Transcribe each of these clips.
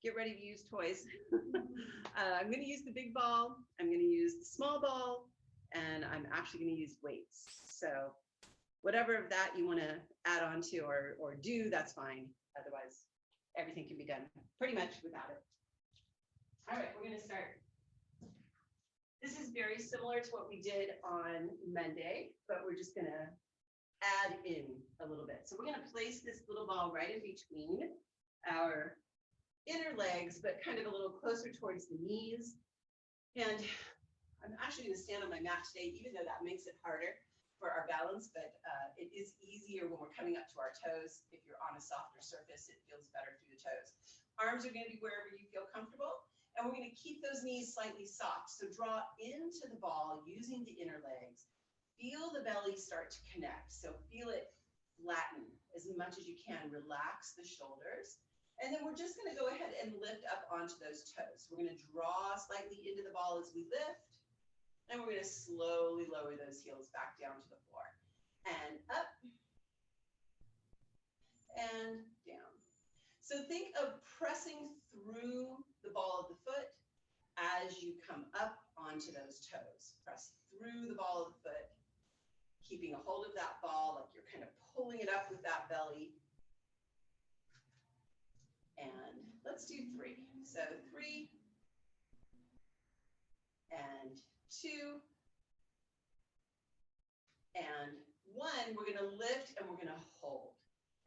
get ready to use toys. I'm going to use the big ball. I'm going to use the small ball, and I'm actually going to use weights. So whatever of that you want to add on to or do, that's fine. Otherwise, everything can be done pretty much without it. All right, we're going to start. This is very similar to what we did on Monday, but we're just going to add in a little bit. So we're going to place this little ball right in between our inner legs, but kind of a little closer towards the knees. And I'm actually going to stand on my mat today, even though that makes it harder for our balance, but it is easier when we're coming up to our toes. If you're on a softer surface, it feels better through the toes. Arms are going to be wherever you feel comfortable, and we're going to keep those knees slightly soft. So draw into the ball using the inner legs. Feel the belly start to connect. So feel it flatten as much as you can. Relax the shoulders. And then we're just going to go ahead and lift up onto those toes. We're going to draw slightly into the ball as we lift. And we're going to slowly lower those heels back down to the floor. And up. And down. So think of pressing through the ball of the foot as you come up onto those toes. Press through the ball of the foot, keeping a hold of that ball like you're kind of pulling it up with that belly. And let's do 3. So 3 and 2 and 1. We're going to lift and we're going to hold.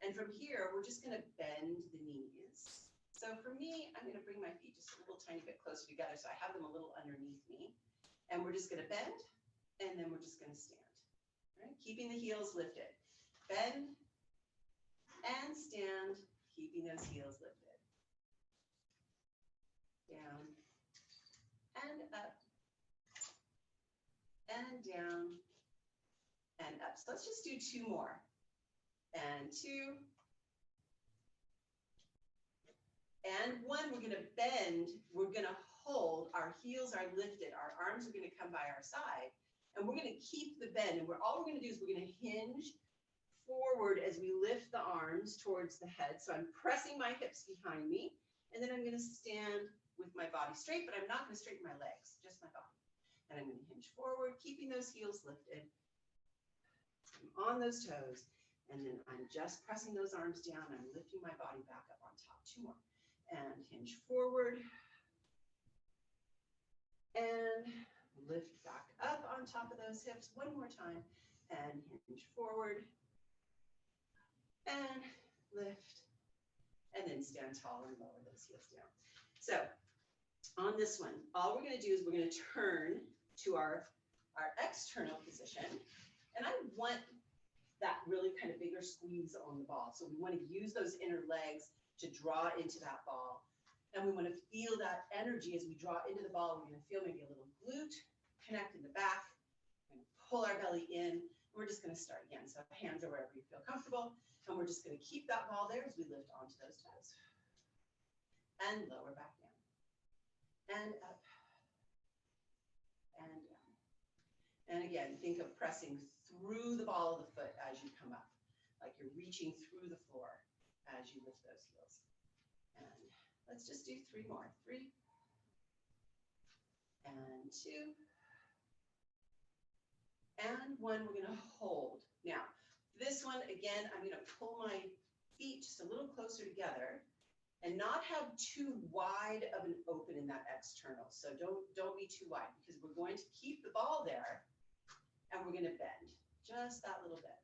And from here, we're just going to bend the knees. So for me, I'm going to bring my feet just a little tiny bit closer together so I have them a little underneath me. And we're just going to bend, and then we're just going to stand. Right? Keeping the heels lifted. Bend and stand, keeping those heels lifted. Down and up and down and up. So let's just do 2 more. And 2 and 1. We're going to bend. We're going to hold. Our heels are lifted. Our arms are going to come by our side. And we're going to keep the bend. And all we're going to do is we're going to hinge forward as we lift the arms towards the head. So I'm pressing my hips behind me. And then I'm going to stand with my body straight, but I'm not going to straighten my legs, just my body. And I'm going to hinge forward, keeping those heels lifted. I'm on those toes. And then I'm just pressing those arms down. I'm lifting my body back up on top. 2 more. And hinge forward. And lift back up on top of those hips. 1 more time. And hinge forward. And lift. And then stand tall and lower those heels down. So on this one, all we're going to do is we're going to turn to our external position. And I want that really kind of bigger squeeze on the ball. So we want to use those inner legs to draw into that ball. And we want to feel that energy as we draw into the ball. We're going to feel maybe a little glute connect in the back. We're going to pull our belly in. We're just going to start again. So hands are wherever you feel comfortable. And we're just going to keep that ball there as we lift onto those toes. And lower back down. And up. And down. And again, think of pressing through the ball of the foot as you come up, like you're reaching through the floor as you lift those heels. And let's just do 3 more. 3 and 2 and 1. We're going to hold. Now, this one, again, I'm going to pull my feet just a little closer together and not have too wide of an open in that external. So don't be too wide, because we're going to keep the ball there. And we're going to bend just that little bit.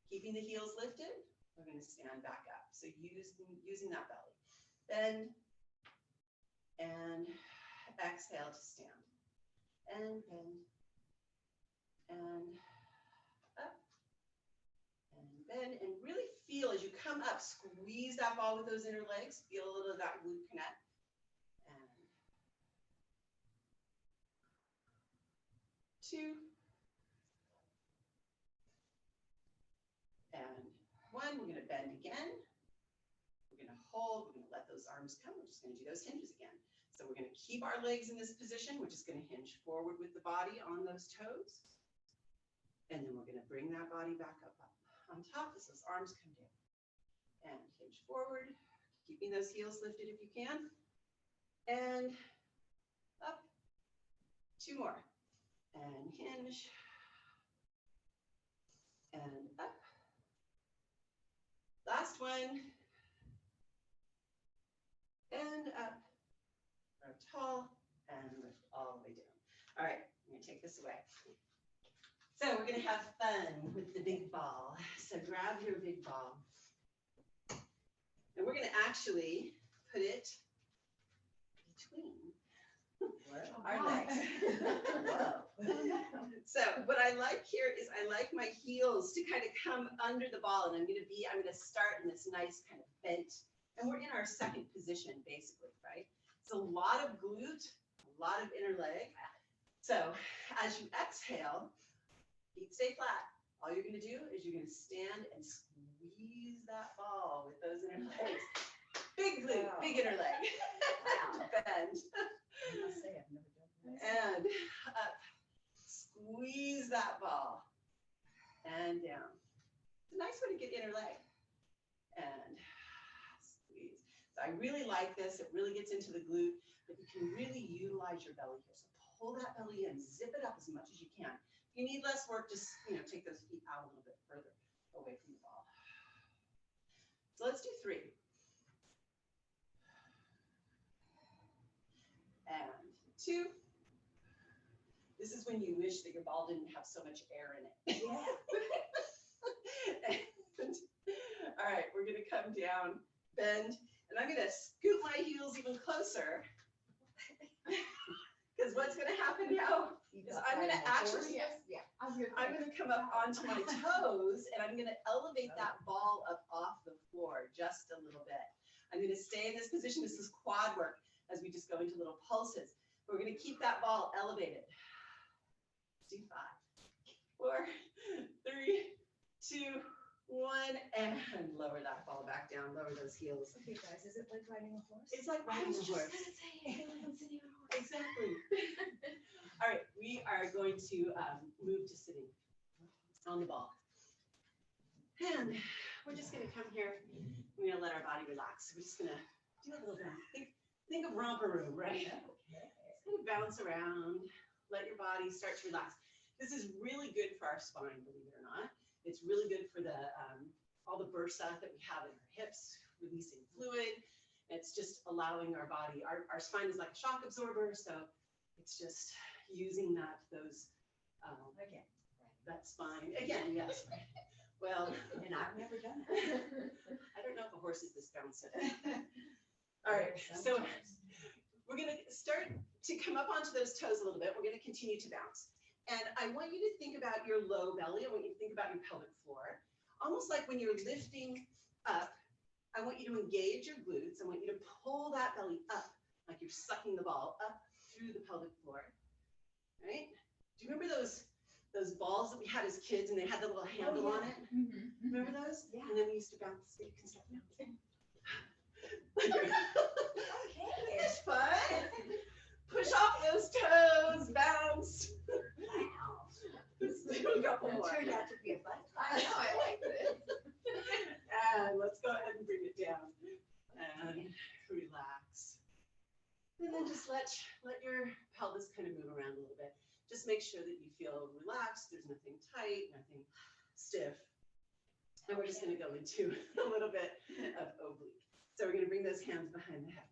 Keeping the heels lifted, we're going to stand back up. So using that belly. Bend and exhale to stand. And bend and up and bend. And really feel as you come up, squeeze that ball with those inner legs. Feel a little of that glute connect. And 2 and 1. We're going to bend again. We're going to hold. We're going to let those arms come. We're just going to do those hinges again. So we're going to keep our legs in this position. We're just going to hinge forward with the body on those toes. And then we're going to bring that body back up on top as those arms come down. And hinge forward, keeping those heels lifted if you can. And up. 2 more. And hinge. And up. Last one. And up. Grow tall and lift all the way down. All right, I'm going to take this away. So we're going to have fun with the big ball. So grab your big ball. And we're going to actually put it between our legs. So what I like here is I like my heels to kind of come under the ball, and I'm going to start in this nice kind of bent, and we're in our second position basically, right? It's a lot of glute, a lot of inner leg. So as you exhale, feet stay flat. All you're going to do is you're going to stand and squeeze that ball with those inner legs. Big glute, big inner leg. Bend. I must say, I've never done that. And up. Squeeze that ball. And down. It's a nice way to get inner leg. And squeeze. So I really like this. It really gets into the glute, but you can really utilize your belly here. So pull that belly in, zip it up as much as you can. If you need less work, just take those feet out a little bit further away from the ball. So let's do 3. And 2. This is when you wish that your ball didn't have so much air in it. Yeah. And, all right, we're going to come down, bend, and I'm going to scoot my heels even closer. Because what's going to happen now is I'm going to actually, I'm going to come up onto my toes, and I'm going to elevate that ball up off the floor just a little bit. I'm going to stay in this position. This is quad work as we just go into little pulses. We're going to keep that ball elevated. Do 5, 4, 3, 2, 1, and lower that ball back down. Lower those heels. Okay, guys, is it like riding a horse? It's like riding a horse. Exactly. All right, we are going to move to sitting on the ball. And we're just going to come here. We're going to let our body relax. We're just going to do a little bit. Think of romper room, right? Just kind of bounce around. Let your body start to relax. This is really good for our spine, believe it or not. It's really good for the all the bursa that we have in our hips, releasing fluid. It's just allowing our body, our spine is like a shock absorber, so it's just using that spine. Again, yes. Well, and I've never done it. I don't know if a horse is this bouncy. All right, so we're going to start to come up onto those toes a little bit. We're going to continue to bounce. And I want you to think about your low belly. I want you to think about your pelvic floor. Almost like when you're lifting up, I want you to engage your glutes. I want you to pull that belly up, like you're sucking the ball up through the pelvic floor. Right? Do you remember those balls that we had as kids and they had the little handle on it? Mm-hmm. Remember those? Yeah. And then we used to bounce. You can start bouncing. Okay. It's fun. Push off those toes, bounce. Wow. Let's do a couple more. It turned out to be a fun time. I know, I like this. And let's go ahead and bring it down and relax. And then just let your pelvis kind of move around a little bit. Just make sure that you feel relaxed. There's nothing tight, nothing stiff. And we're just going to go into a little bit of oblique. So we're going to bring those hands behind the head.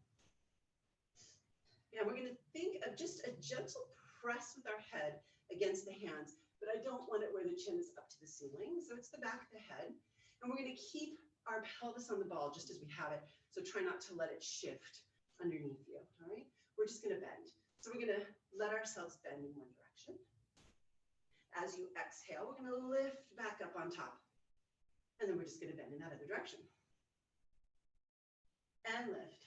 And we're going to think of just a gentle press with our head against the hands, but I don't want it where the chin is up to the ceiling. So it's the back of the head. And we're going to keep our pelvis on the ball just as we have it. So try not to let it shift underneath you. All right. We're just going to bend. So we're going to let ourselves bend in one direction. As you exhale, we're going to lift back up on top. And then we're just going to bend in that other direction. And lift.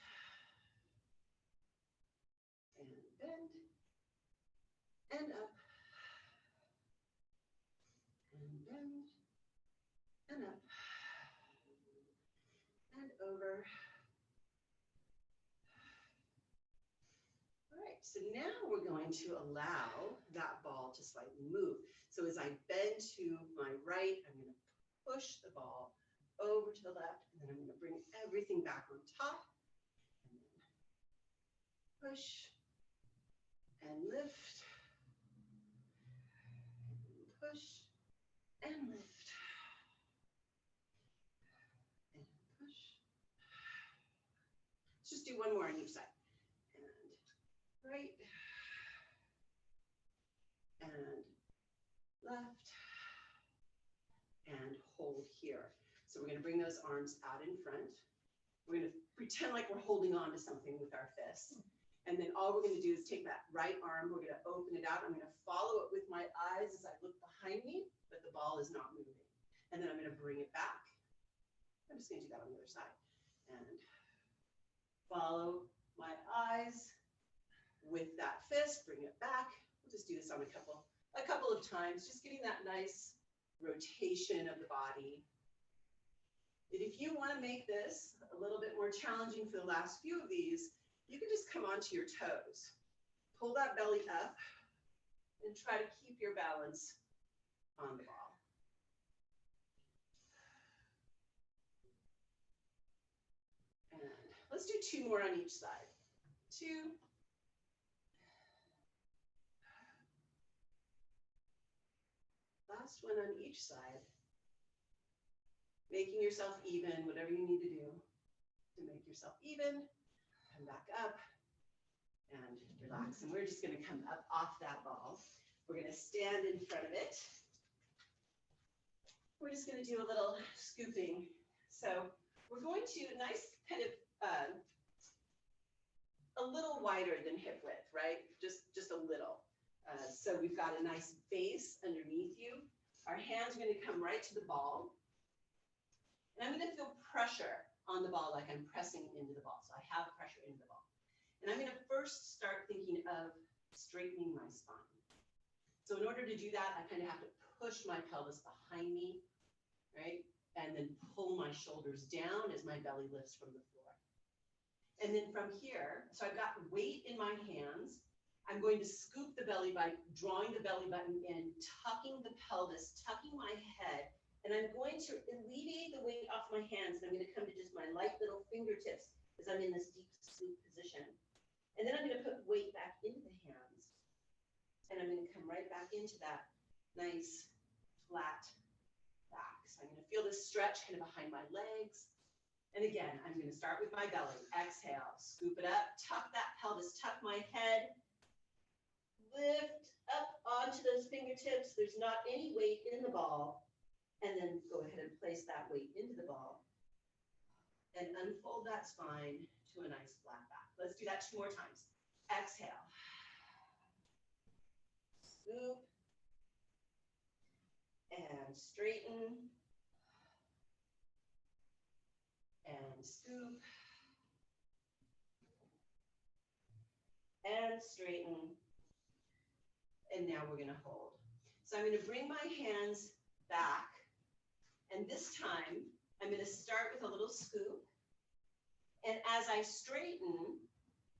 And bend. And up. And bend. And up. And over. All right, so now we're going to allow that ball to slightly move. So as I bend to my right, I'm going to push the ball over to the left, and then I'm going to bring everything back on top. And then push and lift. And push and lift. And push. Let's just do one more on each side. And right. And left. And hold here. So we're going to bring those arms out in front. We're going to pretend like we're holding on to something with our fists. And then all we're going to do is take that right arm, we're going to open it out. I'm going to follow it with my eyes as I look behind me, but the ball is not moving. And then I'm going to bring it back. I'm just going to do that on the other side. And follow my eyes with that fist, bring it back. We'll just do this on a couple of times, just getting that nice rotation of the body. And if you want to make this a little bit more challenging for the last few of these, you can just come onto your toes. Pull that belly up and try to keep your balance on the ball. And let's do 2 more on each side. 2. Last one on each side. Making yourself even, whatever you need to do to make yourself even. Come back up and relax. And we're just going to come up off that ball. We're going to stand in front of it. We're just going to do a little scooping. So we're going to nice kind of a little wider than hip width, right? Just a little. So we've got a nice base underneath you. Our hands are going to come right to the ball. And I'm going to feel pressure on the ball like I'm pressing into the ball. So I have pressure into the ball. And I'm going to first start thinking of straightening my spine. So in order to do that, I kind of have to push my pelvis behind me, right? And then pull my shoulders down as my belly lifts from the floor. And then from here, so I've got weight in my hands. I'm going to scoop the belly by drawing the belly button in, tucking the pelvis, tucking my head. And I'm going to alleviate the weight off my hands. And I'm going to come to just my light little fingertips as I'm in this deep scoop position. And then I'm going to put weight back into the hands. And I'm going to come right back into that nice flat back. So I'm going to feel this stretch kind of behind my legs. And again, I'm going to start with my belly. Exhale, scoop it up, tuck that pelvis, tuck my head. Lift up onto those fingertips. There's not any weight in the ball. And then go ahead and place that weight into the ball and unfold that spine to a nice flat back. Let's do that 2 more times. Exhale. Scoop. And straighten. And scoop. And straighten. And now we're going to hold. So I'm going to bring my hands back. And this time, I'm going to start with a little scoop. And as I straighten,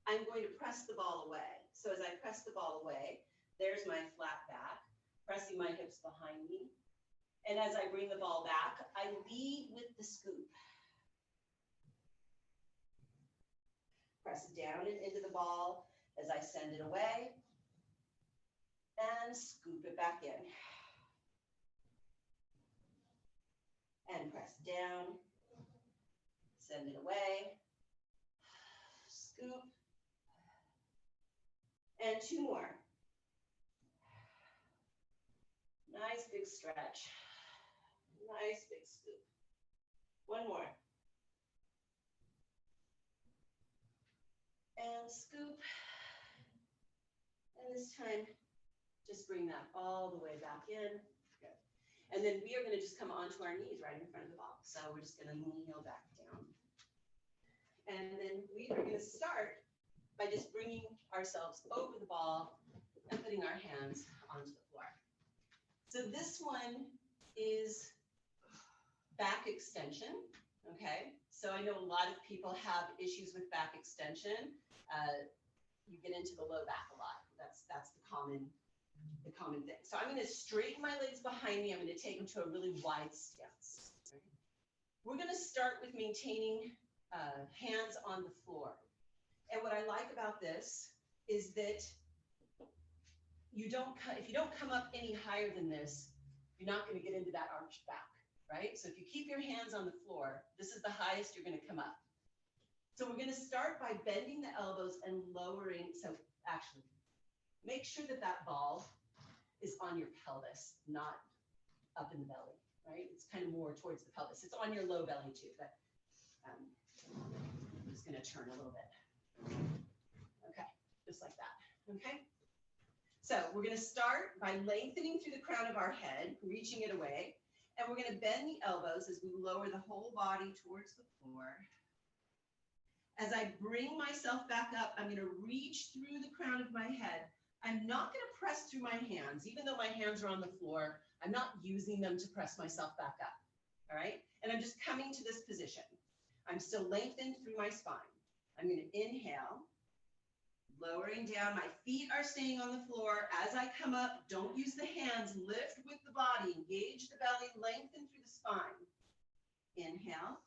I'm going to press the ball away. So as I press the ball away, there's my flat back, pressing my hips behind me. And as I bring the ball back, I lead with the scoop. Press down and into the ball as I send it away. And scoop it back in. And press down, send it away, scoop, and 2 more. Nice big stretch, nice big scoop. 1 more. And scoop, and this time, just bring that all the way back in. And then we are going to just come onto our knees right in front of the ball. So we're just going to kneel back down. And then we are going to start by just bringing ourselves over the ball and putting our hands onto the floor. So this one is back extension, okay? So I know a lot of people have issues with back extension. You get into the low back a lot. That's the common thing. So I'm going to straighten my legs behind me. I'm going to take them to a really wide stance. Right? We're going to start with maintaining hands on the floor. And what I like about this is that if you don't come up any higher than this, you're not going to get into that arched back, right? So if you keep your hands on the floor, this is the highest you're going to come up. So we're going to start by bending the elbows and lowering. So actually, make sure that that ball is on your pelvis, not up in the belly, right? It's kind of more towards the pelvis. It's on your low belly too, but I'm just going to turn a little bit. Okay, just like that, okay? So we're going to start by lengthening through the crown of our head, reaching it away, and we're going to bend the elbows as we lower the whole body towards the floor. As I bring myself back up, I'm going to reach through the crown of my head. I'm not going to press through my hands. Even though my hands are on the floor, I'm not using them to press myself back up, all right? And I'm just coming to this position. I'm still lengthened through my spine. I'm going to inhale, lowering down. My feet are staying on the floor. As I come up, don't use the hands. Lift with the body. Engage the belly. Lengthen through the spine. Inhale.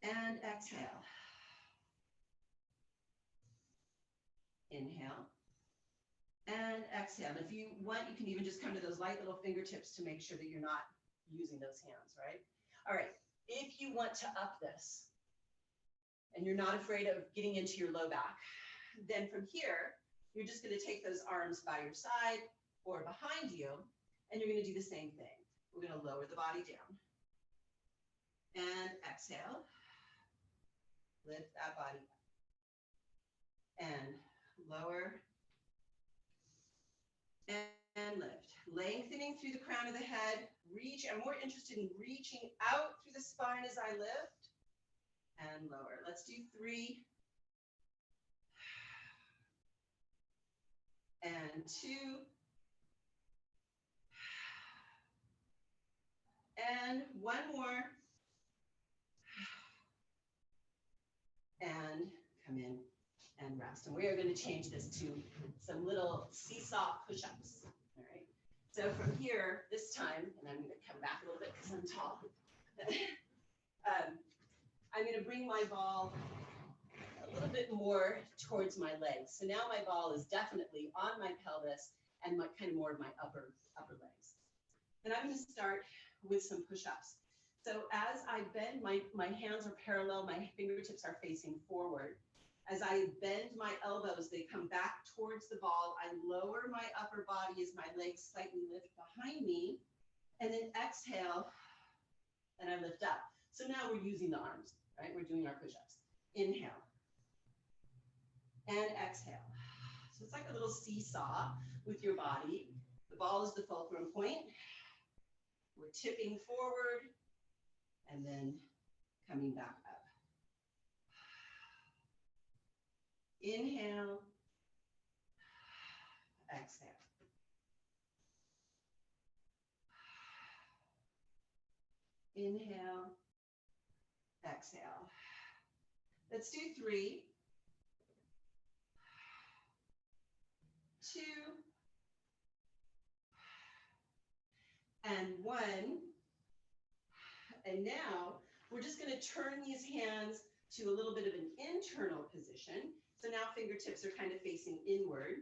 And exhale. Inhale. And exhale. If you want, you can even just come to those light little fingertips to make sure that you're not using those hands, right? All right. If you want to up this, and you're not afraid of getting into your low back, then from here, you're just going to take those arms by your side or behind you, and you're going to do the same thing. We're going to lower the body down. And exhale. Lift that body up. And lower. And lift. Lengthening through the crown of the head. Reach. I'm more interested in reaching out through the spine as I lift. And lower. Let's do 3. And 2. And 1 more. And come in and rest. And we are going to change this to some little seesaw push-ups. All right. So from here, this time, and I'm going to come back a little bit because I'm tall. I'm going to bring my ball a little bit more towards my legs. So now my ball is definitely on my pelvis and kind of more of my upper legs. And I'm going to start with some push-ups. So as I bend, my hands are parallel, my fingertips are facing forward. As I bend my elbows, they come back towards the ball. I lower my upper body as my legs slightly lift behind me, and then exhale, and I lift up. So now we're using the arms, right? We're doing our push-ups. Inhale, and exhale. So it's like a little seesaw with your body. The ball is the fulcrum point. We're tipping forward, and then coming back up. Inhale, exhale. Inhale, exhale. Let's do 3, 2, and 1. And now we're just going to turn these hands to a little bit of an internal position. So now fingertips are kind of facing inward.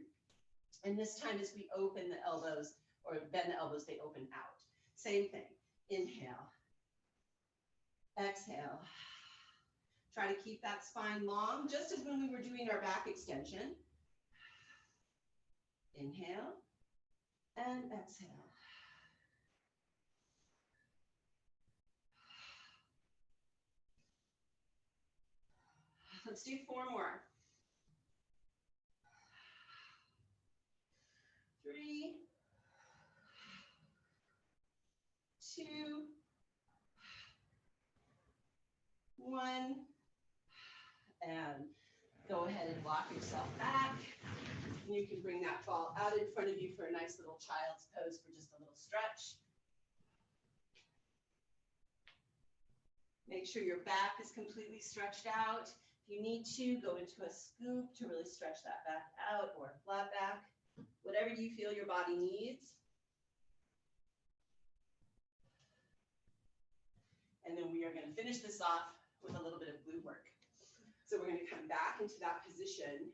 And this time as we open the elbows or bend the elbows, they open out. Same thing. Inhale. Exhale. Try to keep that spine long, just as when we were doing our back extension. Inhale and exhale. Let's do 4 more. 3, 2, 1, and go ahead and walk yourself back. And you can bring that ball out in front of you for a nice little child's pose for just a little stretch. Make sure your back is completely stretched out. If you need to, go into a scoop to really stretch that back out, or a flat back, whatever you feel your body needs. And then we are going to finish this off with a little bit of glute work. So we're going to come back into that position.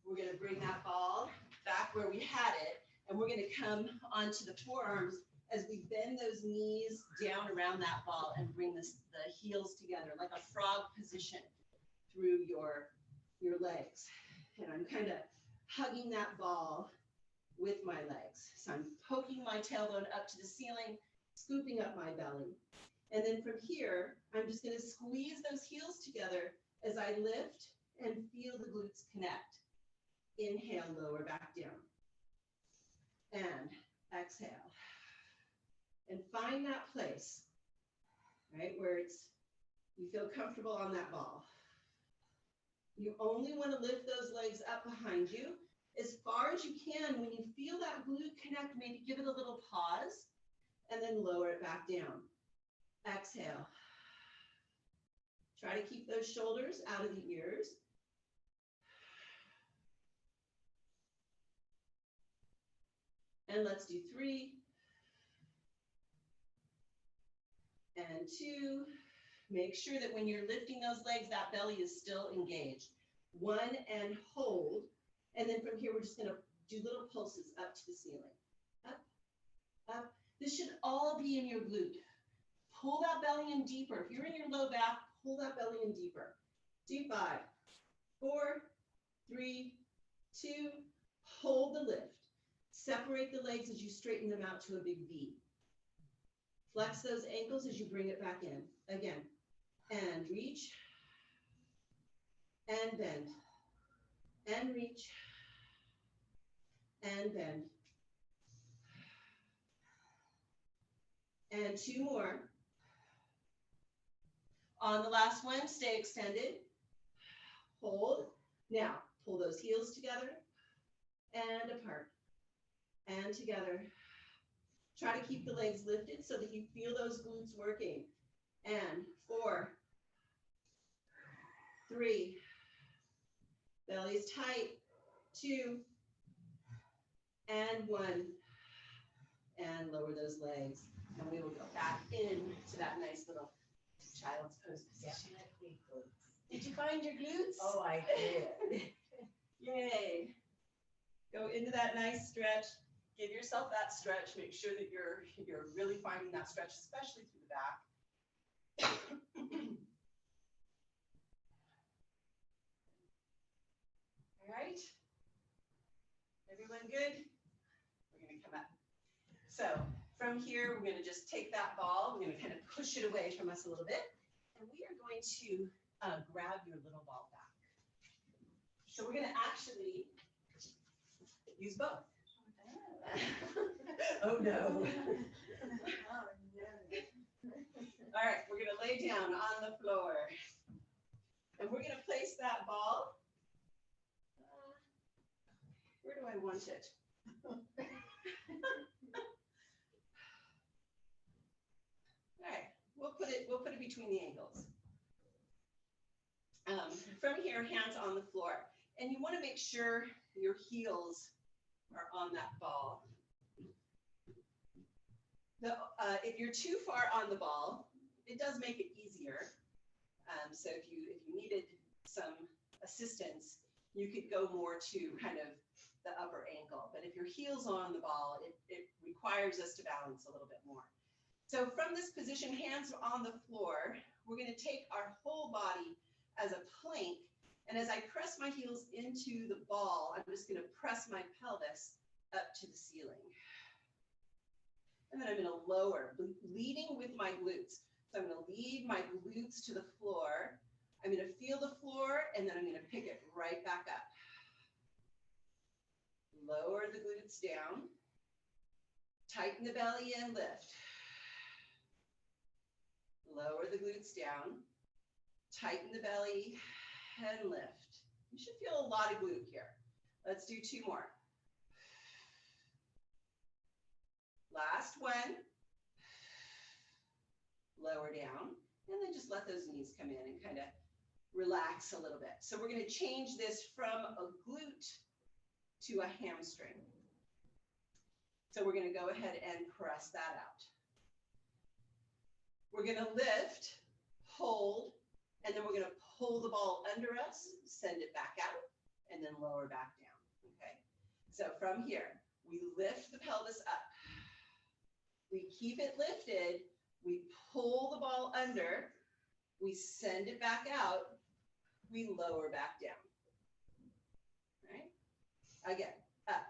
We're going to bring that ball back where we had it, and we're going to come onto the forearms as we bend those knees down around that ball and bring the heels together like a frog position through your legs. And I'm kind of hugging that ball with my legs. So I'm poking my tailbone up to the ceiling, scooping up my belly. And then from here, I'm just going to squeeze those heels together as I lift and feel the glutes connect. Inhale, lower back down. And exhale. And find that place, right, where you feel comfortable on that ball. You only want to lift those legs up behind you as far as you can. When you feel that glute connect, maybe give it a little pause and then lower it back down. Exhale. Try to keep those shoulders out of the ears. And let's do 3 and 2. Make sure that when you're lifting those legs, that belly is still engaged. 1 and hold. And then from here, we're just going to do little pulses up to the ceiling. Up, up. This should all be in your glute. Pull that belly in deeper. If you're in your low back, pull that belly in deeper. Do 5, 4, 3, 2. Hold the lift. Separate the legs as you straighten them out to a big V. Flex those ankles as you bring it back in. Again. And reach. And bend. And reach. And bend. And 2 more. On the last one, stay extended. Hold. Now, pull those heels together and apart and together. Try to keep the legs lifted so that you feel those glutes working. And 4, 3, belly's tight, 2, and 1, and lower those legs. And we will go back into that nice little child's pose position. Did you find your glutes? Oh, I did. Yay. Go into that nice stretch. Give yourself that stretch. Make sure that you're really finding that stretch, especially through the back. All right. Everyone good? We're going to come up. So from here, we're going to just take that ball. We're going to kind of push it away from us a little bit. And we are going to grab your little ball back. So we're going to actually use both. Oh no. All right, we're going to lay down on the floor. And we're going to place that ball. Where do I want it? All right, we'll put it between the ankles. From here, hands on the floor. And you want to make sure your heels are on that ball. If you're too far on the ball, it does make it easier. So if you needed some assistance, you could go more to kind of the upper ankle. But if your heel's on the ball, it requires us to balance a little bit more. So from this position, hands on the floor, we're going to take our whole body as a plank. And as I press my heels into the ball, I'm just going to press my pelvis up to the ceiling. And then I'm going to lower, leading with my glutes. So I'm going to lead my glutes to the floor. I'm going to feel the floor, and then I'm going to pick it right back up. Lower the glutes down. Tighten the belly and lift. Lower the glutes down. Tighten the belly and lift. You should feel a lot of glute here. Let's do 2 more. Last one. Lower down, and then just let those knees come in and kind of relax a little bit. So we're going to change this from a glute to a hamstring. So we're going to go ahead and press that out. We're gonna lift, hold, and then we're gonna pull the ball under us, send it back out, and then lower back down, okay? So from here, we lift the pelvis up. We keep it lifted, we pull the ball under, we send it back out, we lower back down, right? Again, up.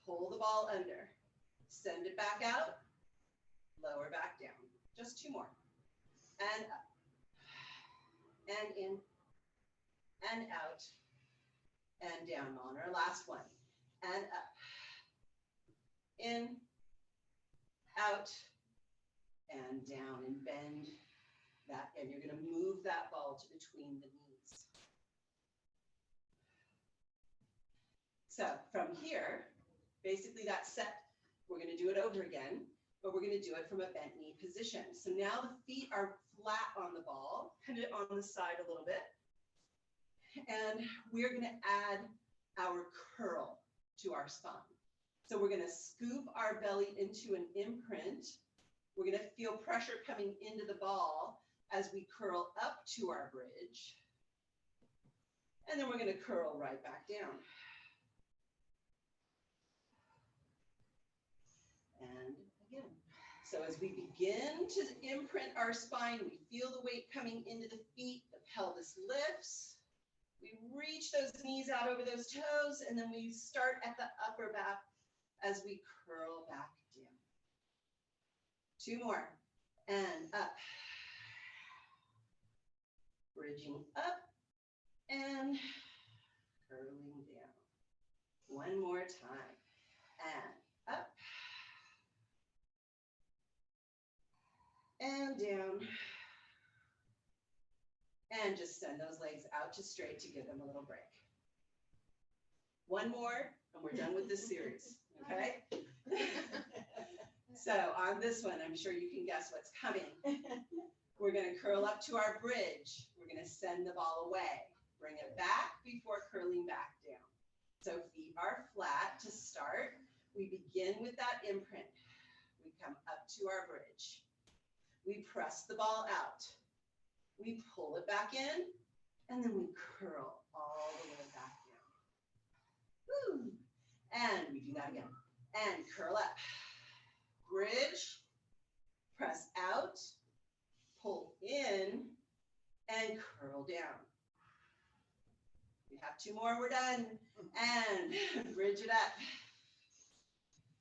Pull the ball under, send it back out, lower back down. Just two more. And up, and in, and out, and down on our last one. And up, in, out, and down, and bend that. And you're gonna move that ball to between the knees. So from here, basically that's set. We're gonna do it over again, but we're gonna do it from a bent knee position. So now the feet are flat on the ball, kind of on the side a little bit. And we're gonna add our curl to our spine. So we're gonna scoop our belly into an imprint. We're gonna feel pressure coming into the ball as we curl up to our bridge. And then we're gonna curl right back down. And again. So as we begin to imprint our spine, we feel the weight coming into the feet, the pelvis lifts. We reach those knees out over those toes, and then we start at the upper back as we curl back down. Two more. And up. Bridging up and curling down. One more time. And up. And down. And just send those legs out to straight to give them a little break. One more, and we're done with this series, okay? So on this one, I'm sure you can guess what's coming. We're gonna curl up to our bridge. We're gonna send the ball away. Bring it back before curling back down. So feet are flat to start. We begin with that imprint. We come up to our bridge. We press the ball out. We pull it back in, and then we curl all the way back down. Woo. And we do that again. And curl up. Bridge, press out, pull in, and curl down. We have two more, we're done. And bridge it up.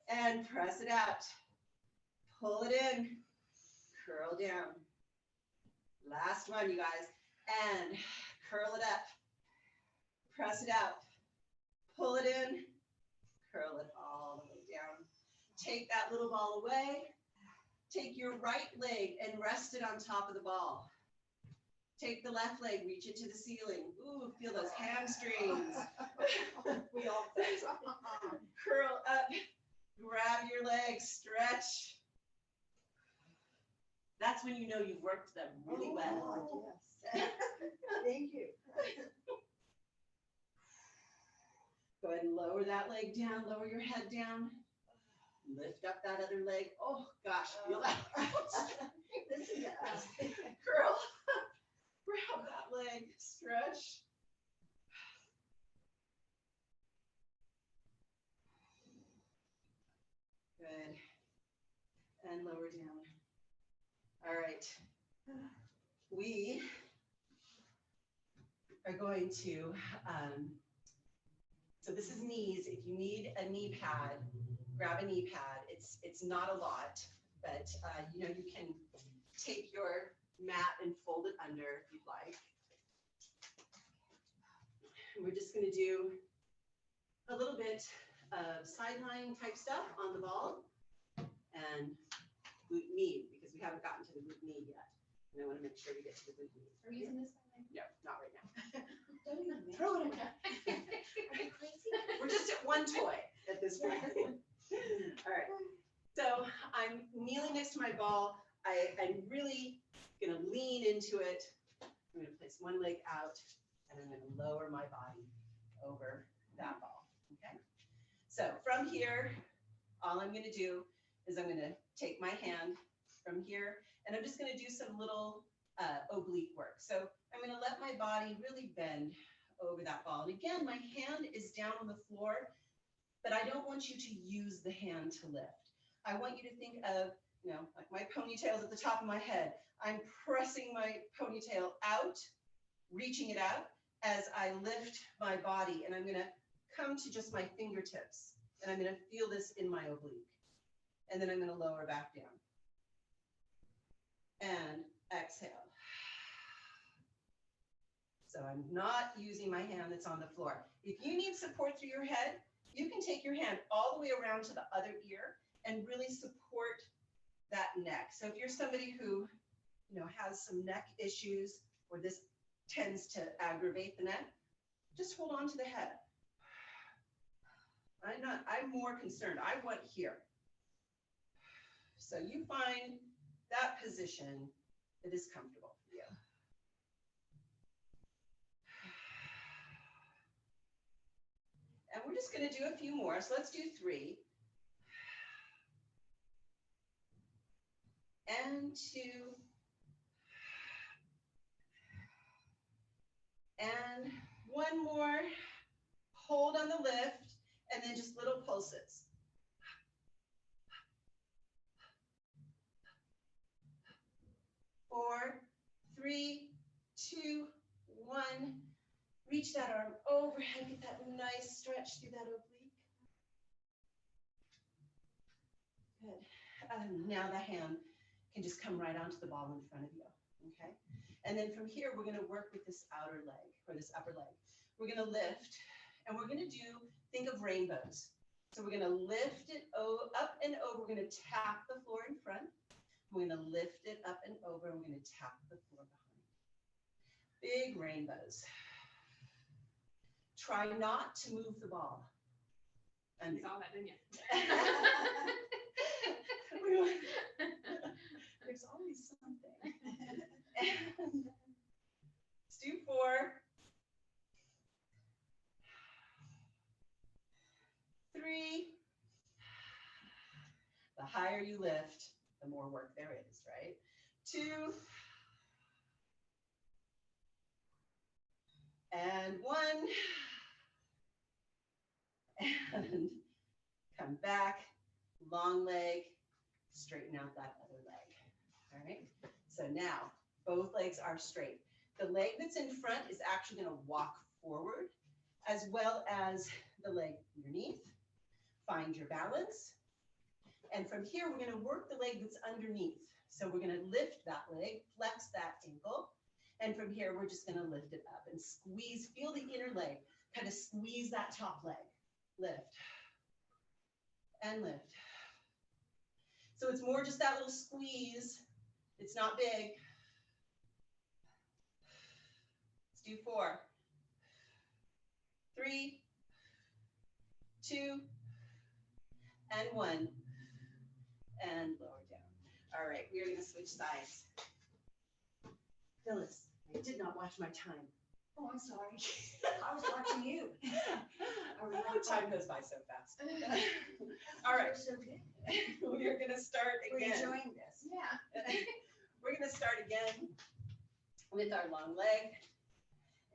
And press it out. Pull it in, curl down. Last one, you guys. And curl it up. Press it out. Pull it in. Curl it all the way down. Take that little ball away. Take your right leg and rest it on top of the ball. Take the left leg, reach it to the ceiling. Ooh, feel those hamstrings. We all Curl up. Grab your legs, stretch. That's when you know you've worked them really well. Oh, yes. Thank you. Go ahead and lower that leg down, lower your head down. Lift up that other leg. Oh gosh, feel that. This is Curl. Grab that leg, stretch. Good. And lower down. All right, we are going to, so this is knees. If you need a knee pad, grab a knee pad. It's not a lot, but you know, you can take your mat and fold it under if you'd like. We're just gonna do a little bit of sideline type stuff on the ball and glute med, because we haven't gotten to the glute med yet. And I want to make sure we get to the glute med. Are we using this one? No, not right now. Don't even Throw it away. Are you crazy? We're just at one toy at this point. All right. So I'm kneeling next to my ball. I'm really gonna lean into it. I'm gonna place one leg out and I'm gonna lower my body over that ball. Okay. So from here, all I'm gonna do is I'm gonna take my hand from here. And I'm just going to do some little oblique work. So I'm going to let my body really bend over that ball. And again, my hand is down on the floor, but I don't want you to use the hand to lift. I want you to think of, you know, like my ponytail's at the top of my head. I'm pressing my ponytail out, reaching it out as I lift my body. And I'm going to come to just my fingertips. And I'm going to feel this in my oblique. And then I'm going to lower back down. And exhale. So I'm not using my hand that's on the floor. If you need support through your head, you can take your hand all the way around to the other ear and really support that neck. So if you're somebody who, you know, has some neck issues or this tends to aggravate the neck, just hold on to the head. I'm more concerned. I want here. So you find that position that is comfortable for you. And we're just going to do a few more. So let's do 3. And 2. And 1 more. Hold on the lift. And then just little pulses. 4, 3, 2, 1. Reach that arm overhead, get that nice stretch through that oblique. Good. Now the hand can just come right onto the ball in front of you, okay? And then from here, we're gonna work with this outer leg, or this upper leg. We're gonna lift, and we're gonna do, think of rainbows. So we're gonna lift it up and over, we're gonna tap the floor in front. We're gonna lift it up and over, and we're gonna tap the floor behind. Big rainbows. Try not to move the ball. And You saw that, didn't you? There's always something. And let's do 4. 3. The higher you lift, the more work there is, right? 2. And 1. And come back, long leg, straighten out that other leg. All right. So now both legs are straight. The leg that's in front is actually going to walk forward, as well as the leg underneath. Find your balance. And from here, we're going to work the leg that's underneath. So we're going to lift that leg, flex that ankle. And from here, we're just going to lift it up and squeeze, feel the inner leg, kind of squeeze that top leg. Lift and lift. So it's more just that little squeeze. It's not big. Let's do 4. 3, 2, and 1. And lower down. All right, we are going to switch sides. Phyllis, I did not watch my time. Oh, I'm sorry. I was watching you. Oh, time goes by so fast. All right, So good. we're going to start We're again. enjoying this. Yeah. We're going to start again with our long leg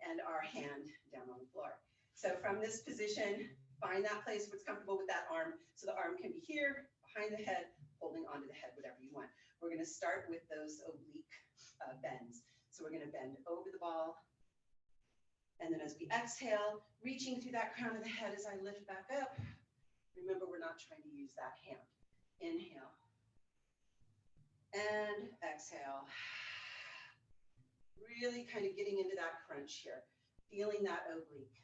and our hand down on the floor. So from this position, find that place where it's comfortable with that arm. So the arm can be here, behind the head, holding onto the head, whatever you want. We're going to start with those oblique bends. So we're going to bend over the ball. And then as we exhale, reaching through that crown of the head as I lift back up. Remember, we're not trying to use that hand. Inhale. And exhale. Really kind of getting into that crunch here. Feeling that oblique.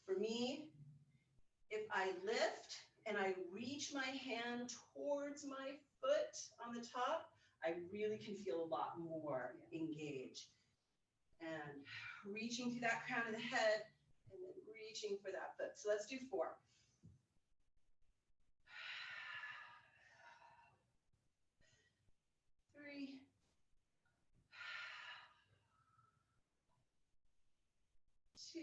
For me, if I lift and I reach my hand towards my foot on the top, I really can feel a lot more engaged. And reaching through that crown of the head and then reaching for that foot. So let's do 4. 3. 2.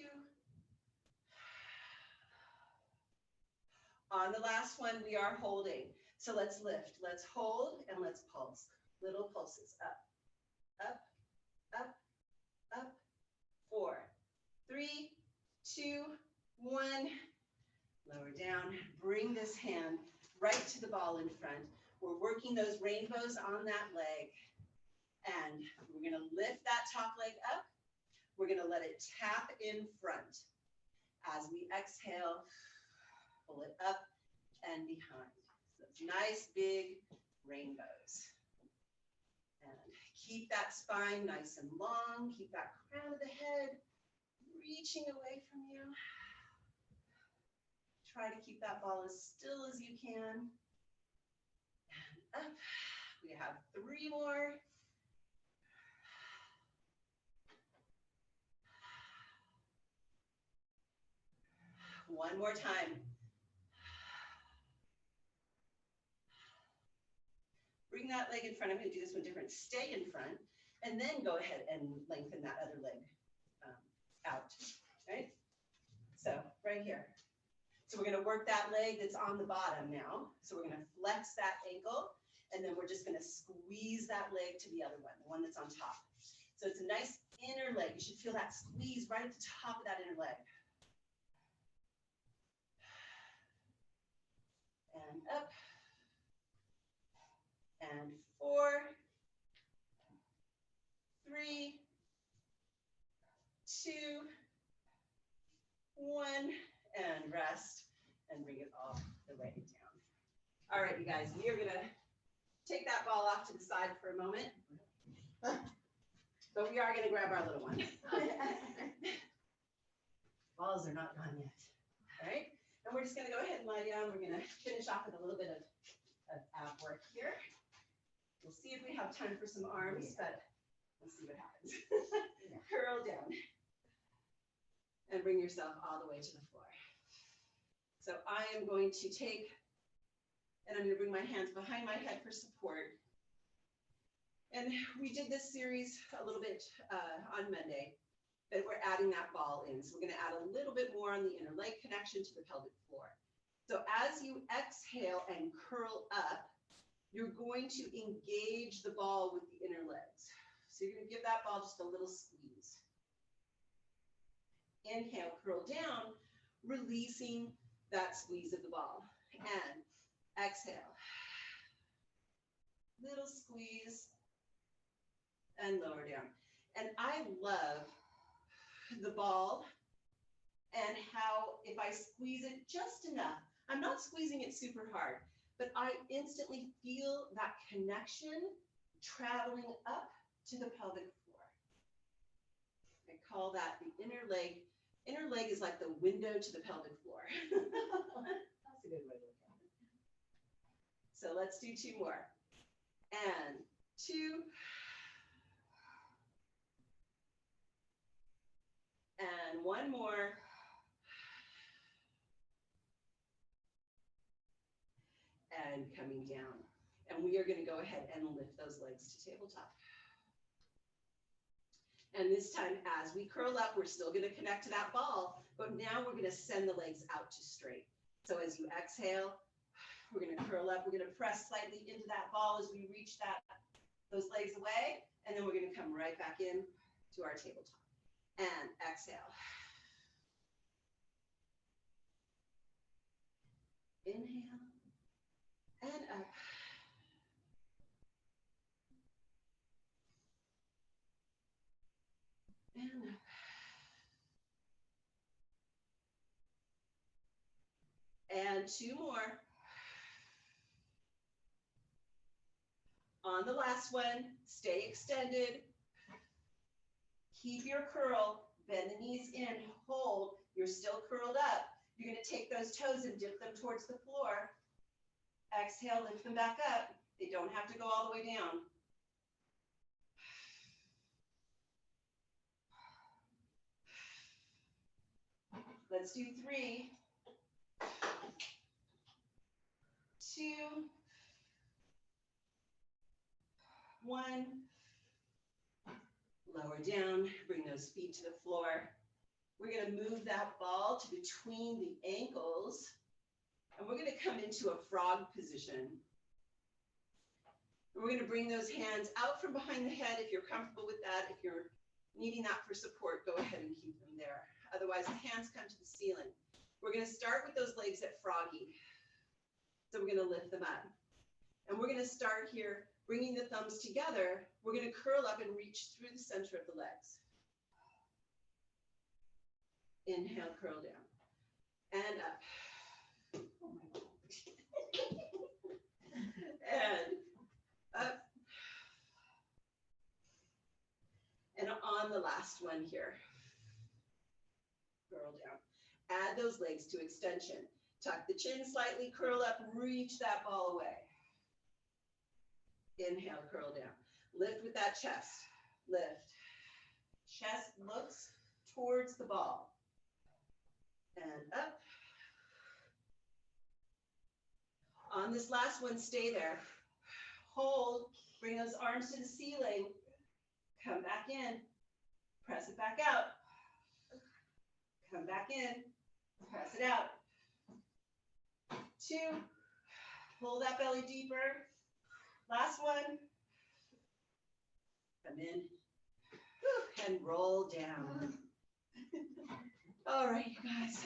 On the last one, we are holding. So let's lift, let's hold, and let's pulse. Little pulses, up, up, up, up. 4, 3, 2, 1. Lower down, bring this hand right to the ball in front. We're working those rainbows on that leg. And we're gonna lift that top leg up. We're gonna let it tap in front. As we exhale, pull it up and behind. So it's nice big rainbows. And keep that spine nice and long. Keep that crown of the head reaching away from you. Try to keep that ball as still as you can. And up. We have 3 more. One more time. Bring that leg in front. I'm going to do this one different. Stay in front, and then go ahead and lengthen that other leg out, right? So right here. So we're going to work that leg that's on the bottom now. So we're going to flex that ankle, and then we're just going to squeeze that leg to the other one, the one that's on top. So it's a nice inner leg. You should feel that squeeze right at the top of that inner leg. And up. And 4, 3, 2, 1, and rest, and bring it all the way down. All right, you guys, we are gonna take that ball off to the side for a moment, but we are gonna grab our little one. Balls are not done yet, all right? And we're just gonna go ahead and lie down. We're gonna finish off with a little bit of ab work here. We'll see if we have time for some arms, but we'll see what happens. Curl down and bring yourself all the way to the floor. So I am going to take, and I'm going to bring my hands behind my head for support. And we did this series a little bit on Monday, but we're adding that ball in. So we're going to add a little bit more on the inner leg connection to the pelvic floor. So as you exhale and curl up, you're going to engage the ball with the inner legs. So you're going to give that ball just a little squeeze. Inhale, curl down, releasing that squeeze of the ball. And exhale. Little squeeze and lower down. And I love the ball and how if I squeeze it just enough, I'm not squeezing it super hard, but I instantly feel that connection traveling up to the pelvic floor. I call that the inner leg. Inner leg is like the window to the pelvic floor. That's a good way to look at it. So let's do 2 more. And 2. And 1 more. And coming down. And we are going to go ahead and lift those legs to tabletop. And this time, as we curl up, we're still going to connect to that ball, but now we're going to send the legs out to straight. So as you exhale, we're going to curl up. We're going to press slightly into that ball as we reach those legs away, and then we're going to come right back in to our tabletop. And exhale. Inhale. And up. And up. And 2 more. On the last one, stay extended. Keep your curl, bend the knees in, hold. You're still curled up. You're going to take those toes and dip them towards the floor. Exhale, lift them back up. They don't have to go all the way down. Let's do 3, 2, 1. Lower down, bring those feet to the floor. We're going to move that ball to between the ankles And we're going to come into a frog position. And we're going to bring those hands out from behind the head if you're comfortable with that. If you're needing that for support, go ahead and keep them there. Otherwise, the hands come to the ceiling. We're going to start with those legs at froggy. So we're going to lift them up. And we're going to start here, bringing the thumbs together. We're going to curl up and reach through the center of the legs. Inhale, curl down. And up. Oh my God. And up. And on the last one here. Curl down. Add those legs to extension. Tuck the chin slightly, curl up, reach that ball away. Inhale, curl down. Lift with that chest. Lift. Chest looks towards the ball. And up. On this last one, stay there. Hold. Bring those arms to the ceiling. Come back in. Press it back out. Come back in. Press it out. 2. Pull that belly deeper. Last one. Come in. And roll down. All right, you guys.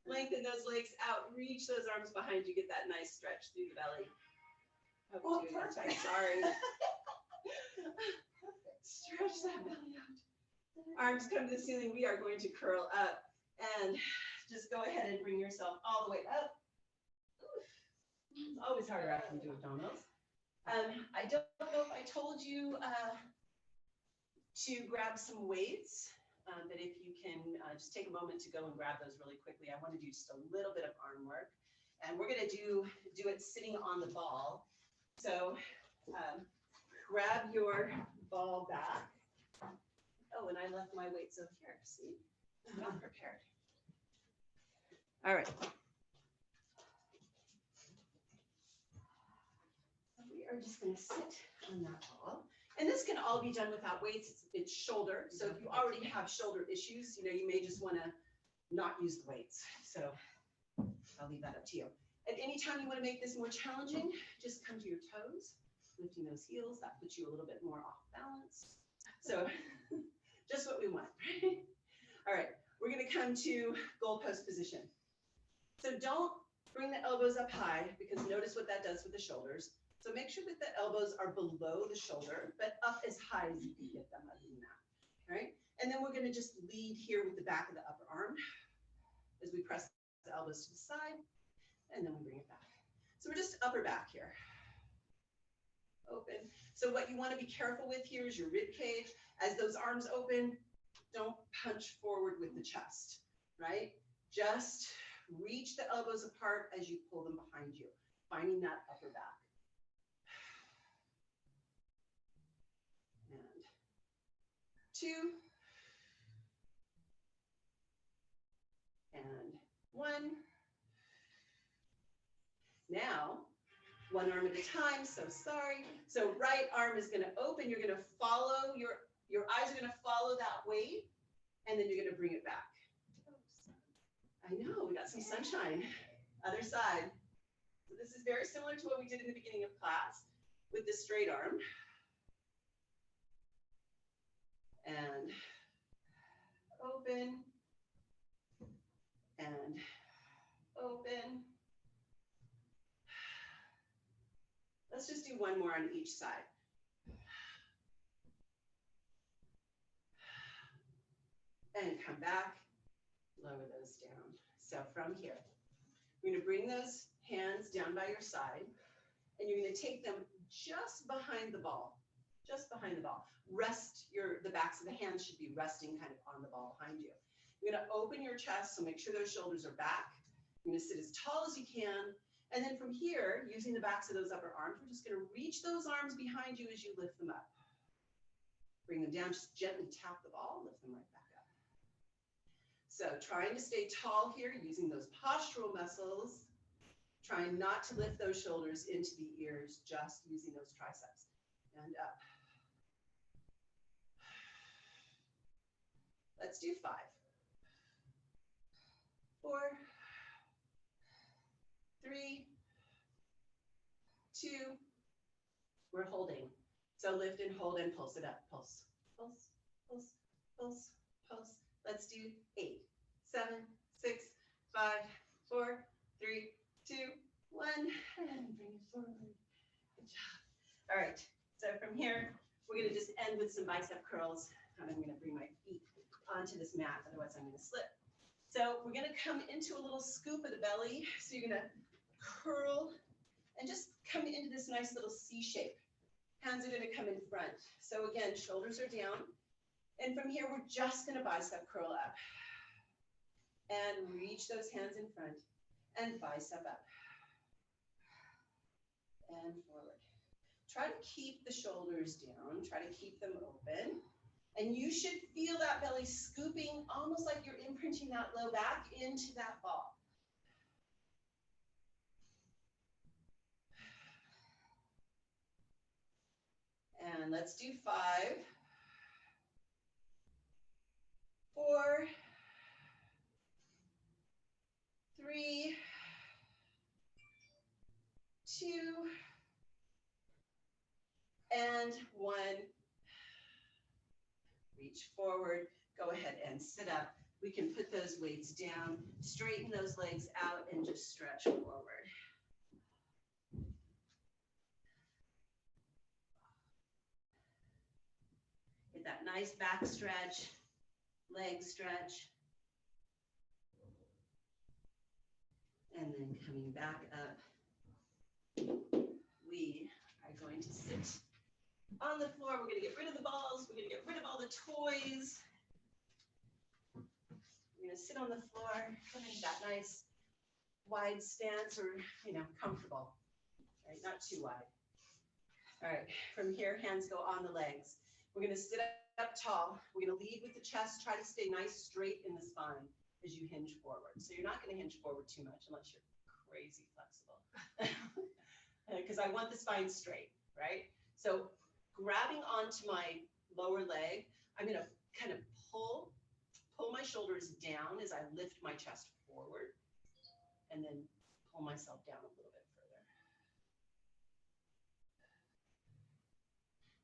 Lengthen those legs out. Reach those arms behind you. Get that nice stretch through the belly. Oh, perfect. Sorry. Stretch that belly out. Arms come to the ceiling. We are going to curl up. And just go ahead and bring yourself all the way up. It's always harder after you do abdominals. I don't know if I told you to grab some weights, but if you can just take a moment to go and grab those really quickly. I want to do just a little bit of arm work. And we're going to do it sitting on the ball. So grab your ball back. Oh, and I left my weights over here. See, I'm not prepared. All right. We are just going to sit on that ball. And this can all be done without weights. It's shoulder. So if you already have shoulder issues, you may just want to not use the weights. So I'll leave that up to you. At any time you want to make this more challenging, just come to your toes, lifting those heels. That puts you a little bit more off balance. So just what we want. All right, we're going to come to goalpost position. So don't bring the elbows up high, because notice what that does with the shoulders. So make sure that the elbows are below the shoulder, but up as high as you can get them other than that. All right, and then we're going to just lead here with the back of the upper arm as we press the elbows to the side, and then we bring it back. So we're just upper back here. Open. So what you want to be careful with here is your rib cage. As those arms open, don't punch forward with the chest, right? Just reach the elbows apart as you pull them behind you, finding that upper back. And 2. And 1. Now, one arm at a time, so sorry. So right arm is going to open. You're going to follow, your eyes are going to follow that weight, and then you're going to bring it back. I know, we got some sunshine. Other side. So this is very similar to what we did in the beginning of class with the straight arm. And open. And open. Let's just do one more on each side. And come back, lower those down. So from here, you're gonna bring those hands down by your side, and you're gonna take them just behind the ball, just behind the ball. Rest the backs of the hands should be resting kind of on the ball behind you. You're gonna open your chest, so make sure those shoulders are back. You're gonna sit as tall as you can. And then from here, using the backs of those upper arms, we're just going to reach those arms behind you as you lift them up. Bring them down, just gently tap the ball, lift them right back up. So trying to stay tall here, using those postural muscles, trying not to lift those shoulders into the ears, just using those triceps. And up. Let's do 5. 4. 3, 2, we're holding. So lift and hold and pulse it up. Pulse, pulse, pulse, pulse, pulse. Let's do 8, 7, 6, 5, 4, 3, 2, 1, and bring it forward. Good job. All right, so from here, we're gonna just end with some bicep curls, and I'm gonna bring my feet onto this mat, otherwise I'm gonna slip. So we're gonna come into a little scoop of the belly. So you're gonna curl and just come into this nice little C shape. Hands are gonna come in front. So again, shoulders are down. And from here, we're just gonna bicep curl up. And reach those hands in front and bicep up. And forward. Try to keep the shoulders down. Try to keep them open. And you should feel that belly scooping, almost like you're imprinting that low back into that ball. And let's do 5, 4, 3, 2, and 1. Reach forward, go ahead and sit up. We can put those weights down, straighten those legs out, and just stretch forward. Get that nice back stretch, leg stretch. And then coming back up, we are going to sit on the floor. We're going to get rid of the balls. We're going to get rid of all the toys. We're going to sit on the floor, come into that nice wide stance, or, comfortable, right? Not too wide. All right, from here, hands go on the legs. We're going to sit up tall. We're going to lead with the chest. Try to stay nice straight in the spine as you hinge forward. So you're not going to hinge forward too much unless you're crazy flexible. Because I want the spine straight, right? So grabbing onto my lower leg, I'm going to kind of pull my shoulders down as I lift my chest forward, and then pull myself down a little bit further.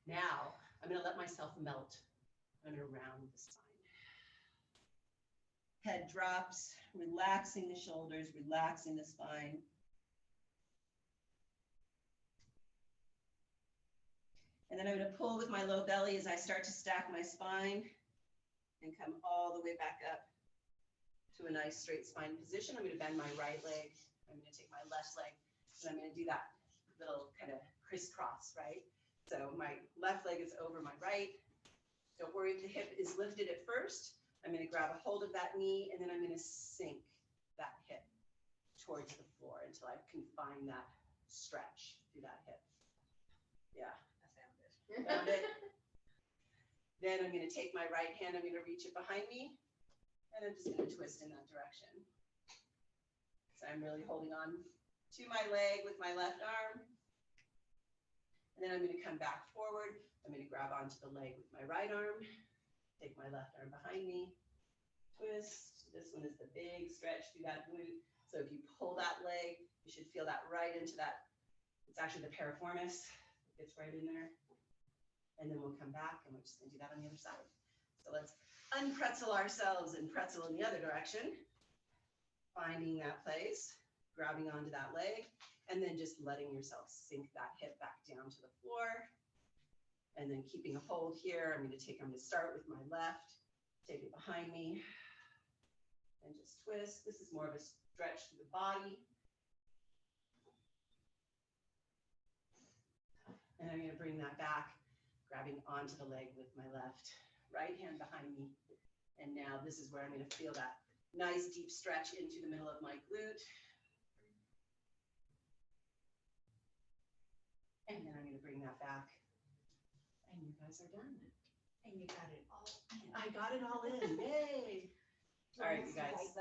Now, I'm going to let myself melt. I'm going to round the spine. Head drops, relaxing the shoulders, relaxing the spine. And then I'm going to pull with my low belly as I start to stack my spine and come all the way back up to a nice straight spine position. I'm going to bend my right leg. I'm going to take my left leg, and I'm going to do that little kind of crisscross, right? So my left leg is over my right. Don't worry if the hip is lifted at first. I'm going to grab a hold of that knee, and then I'm going to sink that hip towards the floor until I can find that stretch through that hip. Yeah. Found it. Then I'm going to take my right hand, I'm going to reach it behind me, and I'm just going to twist in that direction. So I'm really holding on to my leg with my left arm. And then I'm going to come back forward. I'm going to grab onto the leg with my right arm, take my left arm behind me, twist. This one is the big stretch through that glute. So if you pull that leg, you should feel that right into that. It's actually the piriformis. It's right in there. And then we'll come back, and we're just going to do that on the other side. So let's unpretzel ourselves and pretzel in the other direction. Finding that place, grabbing onto that leg, and then just letting yourself sink that hip back down to the floor. And then keeping a hold here, I'm going to start with my left, take it behind me, and just twist. This is more of a stretch through the body. And I'm going to bring that back, grabbing onto the leg with my left, right hand behind me. And now this is where I'm going to feel that nice deep stretch into the middle of my glute. And then I'm going to bring that back. And you guys are done. And you got it all in. I got it all in. Yay. All right, you guys.